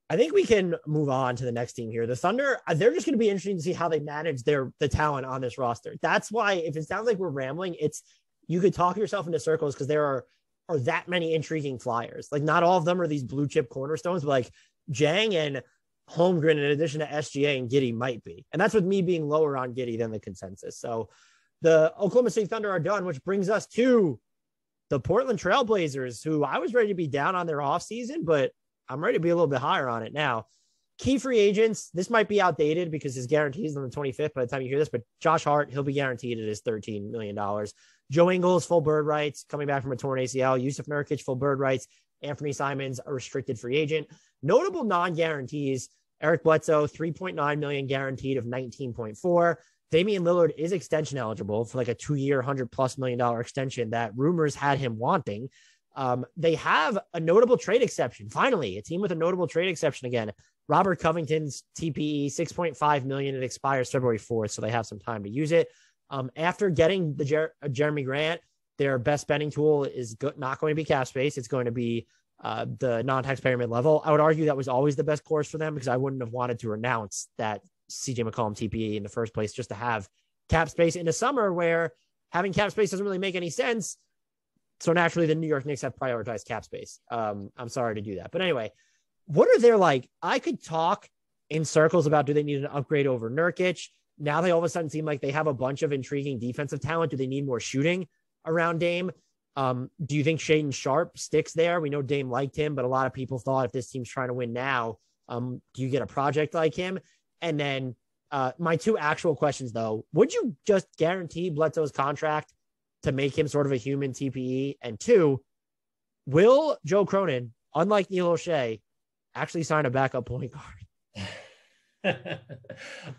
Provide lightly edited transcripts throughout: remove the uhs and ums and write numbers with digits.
I think we can move on to the next team here. The Thunder, they're just going to be interesting to see how they manage the talent on this roster. That's why if it sounds like we're rambling, it's you could talk yourself into circles because there are that many intriguing flyers. Like not all of them are these blue chip cornerstones, but like Jang and Holmgren, in addition to SGA and Giddey, might be. And that's with me being lower on Giddey than the consensus. So the Oklahoma City Thunder are done, which brings us to the Portland Trailblazers, who I was ready to be down on their offseason, but I'm ready to be a little bit higher on it now. Key free agents, this might be outdated because his guarantee is on the 25th by the time you hear this, but Josh Hart, he'll be guaranteed at his $13 million. Joe Ingles, full bird rights, coming back from a torn ACL. Yusuf Nurkic, full bird rights. Anthony Simons, a restricted free agent. Notable non-guarantees, Eric Bledsoe, $3.9 million guaranteed of 19.4. Damian Lillard is extension eligible for like a 2-year, $100+ million extension that rumors had him wanting. They have a notable trade exception. Finally, a team with a notable trade exception again. Robert Covington's TPE, $6.5 million. It expires February 4th, so they have some time to use it. After getting the Jeremy Grant, their best spending tool is not going to be cap space. It's going to be the non-taxpayer mid-level. I would argue that was always the best course for them because I wouldn't have wanted to renounce that CJ McCollum TPE in the first place just to have cap space in the summer where having cap space doesn't really make any sense. So naturally, the New York Knicks have prioritized cap space. I'm sorry to do that. But anyway, what are their like? I could talk in circles about do they need an upgrade over Nurkic? Now they all of a sudden seem like they have a bunch of intriguing defensive talent. Do they need more shooting around Dame? Do you think Shaedon Sharpe sticks there? We know Dame liked him, but a lot of people thought if this team's trying to win now, do you get a project like him? And then my two actual questions, though, would you just guarantee Bledsoe's contract to make him sort of a human TPE? And two, will Joe Cronin, unlike Neil O'Shea, actually sign a backup point guard?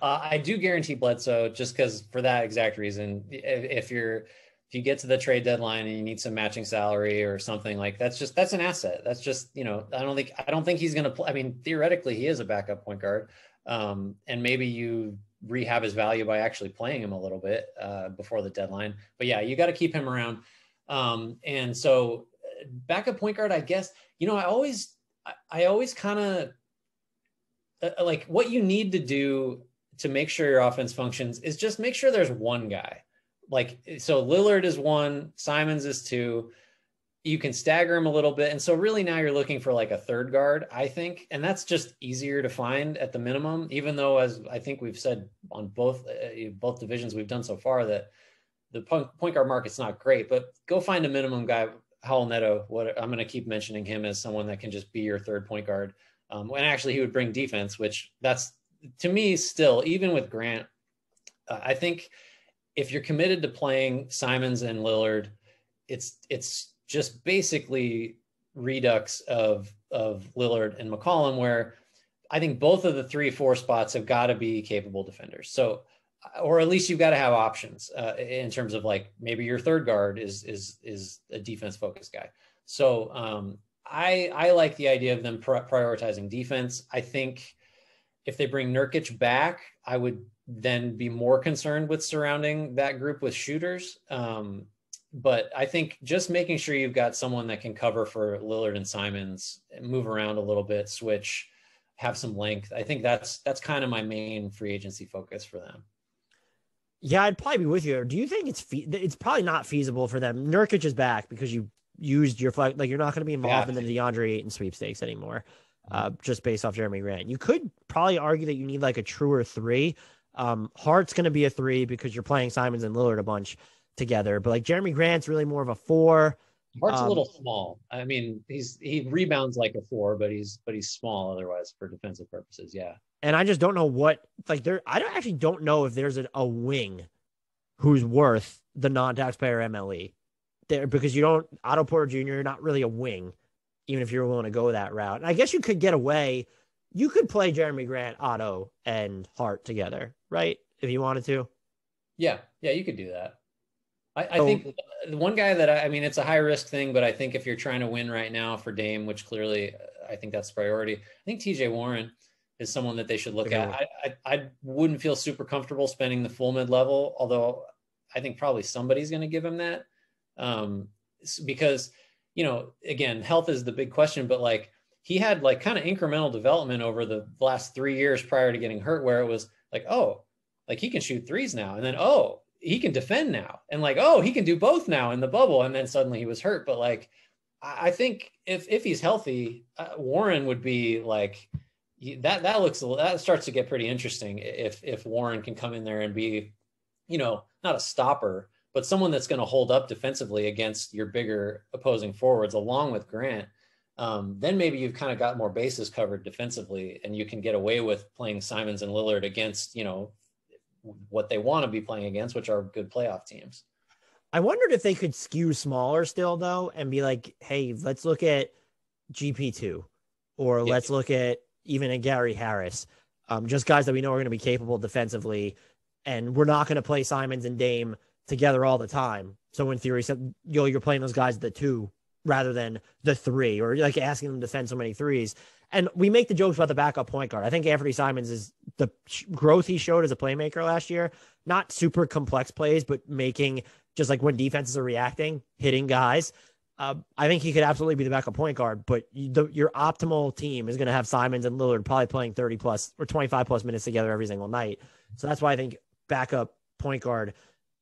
I do guarantee Bledsoe just because for that exact reason. If you get to the trade deadline and you need some matching salary or something like that's an asset. That's just, I don't think he's going to play. I mean, theoretically he is a backup point guard. And maybe you rehab his value by actually playing him a little bit before the deadline. But yeah, you got to keep him around. And so backup point guard, I guess, I always kind of like what you need to do to make sure your offense functions is just make sure there's one guy. Like, so Lillard is 1, Simons is 2. You can stagger them a little bit. And so really now you're looking for like a third guard, I think. And that's just easier to find at the minimum, even though, as I think we've said on both divisions we've done so far, that the point guard market's not great, but go find a minimum guy. Howell Neto, I'm going to keep mentioning him as someone that can just be your third point guard. And actually he would bring defense, which that's to me still, even with Grant, I think if you're committed to playing Simons and Lillard, it's just basically redux of Lillard and McCollum, where I think both of the 3-4 spots have got to be capable defenders. So, or at least you've got to have options in terms of like maybe your third guard is a defense focused guy. So I like the idea of them prioritizing defense. I think if they bring Nurkic back, I would then be more concerned with surrounding that group with shooters. But I think just making sure you've got someone that can cover for Lillard and Simons, move around a little bit, switch, have some length. I think that's kind of my main free agency focus for them. Yeah, I'd probably be with you. Do you think it's probably not feasible for them? Nurkic is back because you used your flag. Like you're not going to be involved in the DeAndre Ayton sweepstakes anymore, just based off Jeremy Grant. You could probably argue that you need like a truer 3. Hart's going to be a 3 because you're playing Simons and Lillard a bunch together, but like Jeremy Grant's really more of a 4. Hart's a little small. I mean, he rebounds like a 4, but he's small otherwise for defensive purposes. Yeah. And I just don't know I don't know if there's a wing who's worth the non-taxpayer MLE there, because Otto Porter Jr., you're not really a wing, even if you're willing to go that route. And I guess you could get away. You could play Jeremy Grant, Otto, and Hart together, right? If you wanted to. Yeah, you could do that. I think the one guy that it's a high risk thing, but I think if you're trying to win right now for Dame, which clearly I think that's priority, I think TJ Warren is someone that they should look at. I wouldn't feel super comfortable spending the full mid level, although I think probably somebody's going to give him that. Because, again, health is the big question, but like he had like kind of incremental development over the last 3 years prior to getting hurt, where it was like, oh, like he can shoot threes now. And then, oh, he can defend now. And like, oh, he can do both now in the bubble. And then suddenly he was hurt. But like, I think if he's healthy, Warren would be like, that starts to get pretty interesting if Warren can come in there and be, not a stopper, but someone that's going to hold up defensively against your bigger opposing forwards along with Grant. Then maybe you've kind of got more bases covered defensively, and you can get away with playing Simons and Lillard against, what they want to be playing against, which are good playoff teams. I wondered if they could skew smaller still, though, and be like, hey, let's look at GP2, or let's look at even a Gary Harris, just guys that we know are going to be capable defensively, and we're not going to play Simons and Dame together all the time. So in theory, you're playing those guys at the 2 rather than the 3, or like asking them to defend so many threes. And we make the jokes about the backup point guard. I think Anthony Simons is the growth he showed as a playmaker last year, not super complex plays, but making just like when defenses are reacting, hitting guys. I think he could absolutely be the backup point guard, but your optimal team is going to have Simons and Lillard probably playing 30 plus or 25 plus minutes together every single night. So that's why I think backup point guard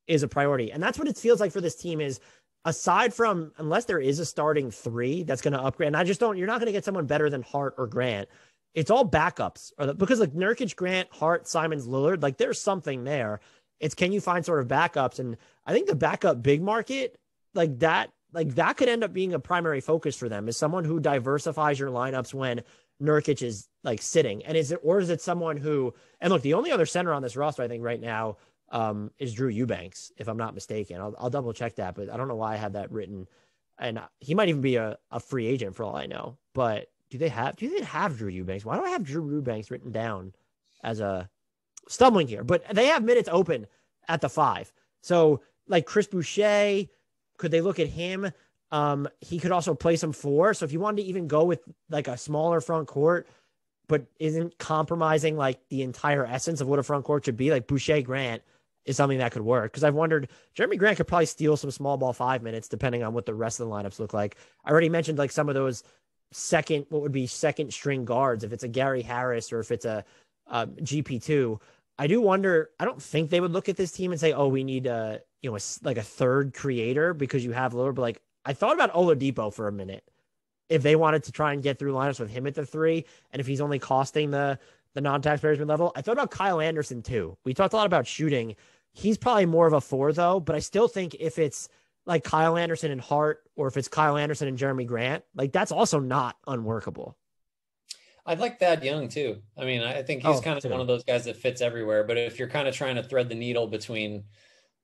is a priority. And that's what it feels like for this team is, aside from, unless there is a starting 3 that's going to upgrade, and you're not going to get someone better than Hart or Grant. It's all backups, because like Nurkic, Grant, Hart, Simons, Lillard, like there's something there. It's, can you find sort of backups? And I think the backup big market, like that could end up being a primary focus for them, is someone who diversifies your lineups when Nurkic is like sitting. And is it someone who, and look, the only other center on this roster, I think right now, is Drew Eubanks, if I'm not mistaken. I'll double check that, but I don't know why I had that written. And he might even be a free agent for all I know. But do they have Drew Eubanks? Why do I have Drew Eubanks written down as a stumbling here? But they have minutes open at the 5. So like Chris Boucher, could they look at him? He could also play some 4. So if you wanted to even go with like a smaller front court, but isn't compromising like the entire essence of what a front court should be, like Boucher Grant is something that could work. Because I've wondered, Jeremy Grant could probably steal some small ball 5 minutes depending on what the rest of the lineups look like. I already mentioned like some of those second string guards, if it's a Gary Harris or if it's a GP2. I do wonder, I don't think they would look at this team and say, oh, we need a third creator because you have Lillard. But like, I thought about Oladipo for a minute, if they wanted to try and get through lineups with him at the 3, and if he's only costing the non-taxpayers mid-level. I thought about Kyle Anderson too. We talked a lot about shooting. He's probably more of a 4 though, but I still think if it's like Kyle Anderson and Hart, or if it's Kyle Anderson and Jeremy Grant, like that's also not unworkable. I'd like Thad Young too. I mean, I think he's kind of one of those guys that fits everywhere, but if you're kind of trying to thread the needle between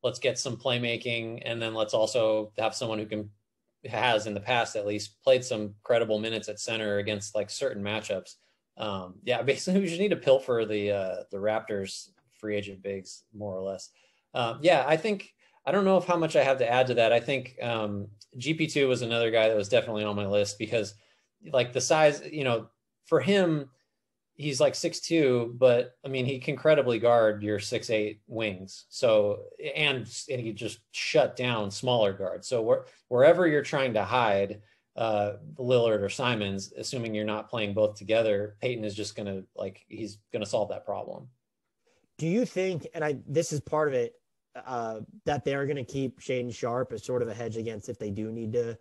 let's get some playmaking and then let's also have someone who has in the past at least played some credible minutes at center against like certain matchups. Basically we just need to pilfer the Raptors free agent bigs more or less. I don't know how much I have to add to that. I think GP2 was another guy that was definitely on my list because like the size, for him, he's like 6'2", but I mean, he can credibly guard your 6'8" wings. So, and he just shut down smaller guards. So wherever you're trying to hide Lillard or Simons, assuming you're not playing both together, Peyton is just he's going to solve that problem. Do you think, and this is part of it, that they're going to keep Shaedon Sharpe as sort of a hedge against if they do need to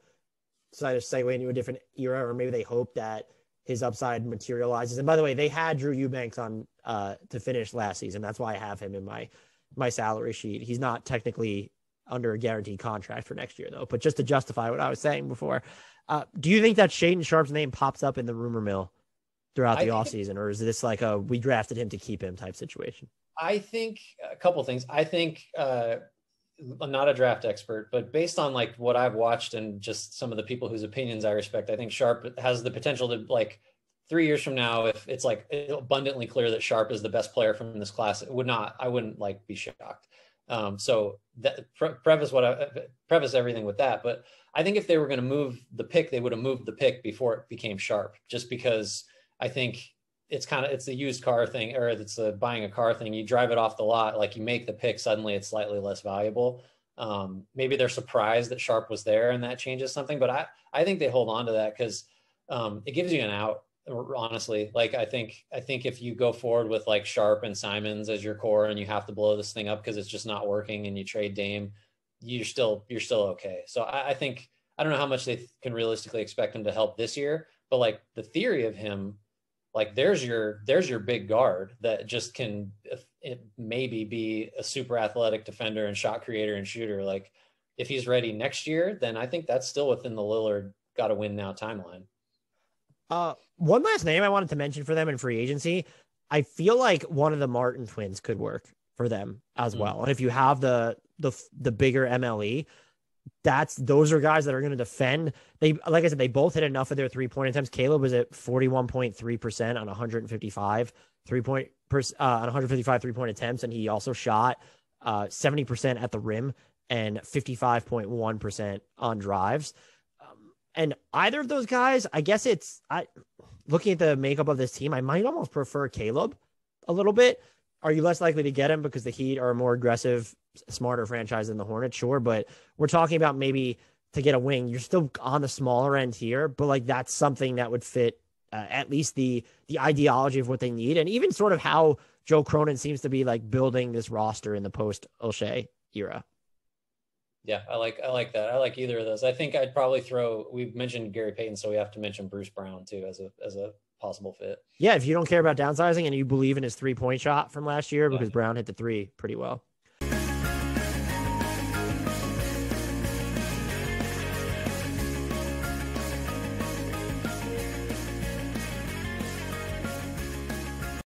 sort of segue into a different era, or maybe they hope that his upside materializes. And by the way, they had Drew Eubanks on to finish last season. That's why I have him in my salary sheet. He's not technically under a guaranteed contract for next year though, but just to justify what I was saying before, do you think that Shaedon Sharpe's name pops up in the rumor mill throughout the offseason, or is this like we drafted him to keep him type situation? I think a couple things. I think I'm not a draft expert, but based on like what I've watched and just some of the people whose opinions I respect, I think Sharpe has the potential to, like, 3 years from now, if it's like abundantly clear that Sharpe is the best player from this class, I wouldn't like be shocked. So that preface everything with that. But I think if they were going to move the pick, they would have moved the pick before it became Sharpe, just because I think it's the used car thing, or it's a buying a car thing. You drive it off the lot, like you make the pick, suddenly it's slightly less valuable. Maybe they're surprised that Sharpe was there and that changes something, but I think they hold on to that because it gives you an out, honestly. Like, I think if you go forward with like Sharp and Simons as your core and you have to blow this thing up because it's just not working and you trade Dame, you're still okay. So I think, I don't know how much they can realistically expect him to help this year, but like the theory of him, like there's your big guard that just can maybe be a super athletic defender and shot creator and shooter. Like if he's ready next year, then I think that's still within the Lillard got to win now timeline. One last name I wanted to mention for them in free agency. I feel like one of the Martin twins could work for them as well. And if you have the bigger MLE, those are guys that are going to defend. They, like I said, they both hit enough of their 3-point attempts. Caleb was at 41.3% on 155 3-point on 155 3-point attempts, and he also shot 70% at the rim and 55.1% on drives. And either of those guys, I guess looking at the makeup of this team, I might almost prefer Caleb a little bit. Are you less likely to get him because the Heat are a more aggressive, smarter franchise than the Hornets? Sure, but we're talking about maybe to get a wing. You're still on the smaller end here, but like that's something that would fit at least the ideology of what they need, and even sort of how Joe Cronin seems to be like building this roster in the post O'Shea era. Yeah, I like that. I like either of those. I think I'd probably we've mentioned Gary Payton, so we have to mention Bruce Brown too as a possible fit. Yeah, if you don't care about downsizing and you believe in his 3-point shot from last year, because Brown hit the 3 pretty well.